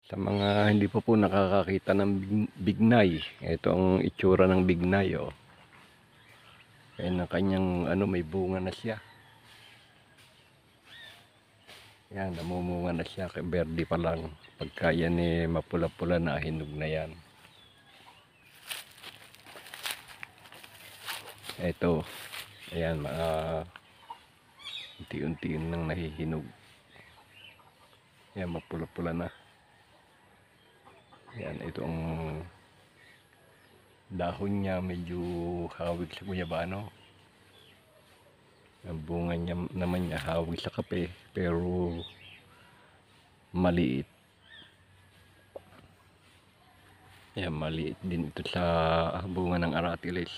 Sa mga hindi pa po nakakakita ng bignay, ito ang itsura ng bignay, oh. Ayan ang kanyang may bunga na siya. Yan, namumunga na siya, berde pa lang. Pagka yan mapula-pula na, hinog na yan. Ito, ayan, unti-unti nang nahihinog. Yan, mapula-pula na. Yan, ito ang dahon niya, medyo hawig sa guyabano. Ang bunga niya naman niya hawig sa kape, pero maliit. Yan, maliit din ito sa bunga ng aratilis.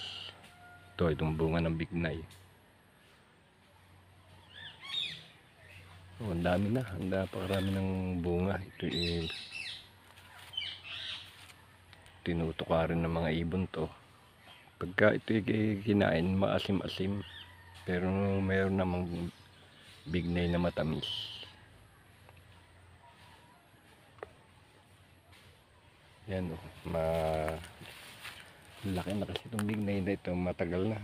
Itong bunga ng bignay. Oh, ang dami na, ang napakarami ng bunga. Ito tinutukarin ng mga ibon to. Pagka ito kinain, maasim-asim. Pero mayroon namang bignay na matamis. Yan, oh, laki na kasi itong bignay na ito, matagal na.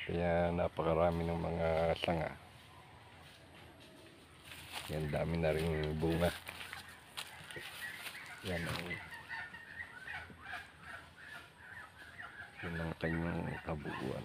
Kaya napakarami ng mga sanga. Yan, dami na rin bunga. Yan ang yun ang kanyang kabuuan.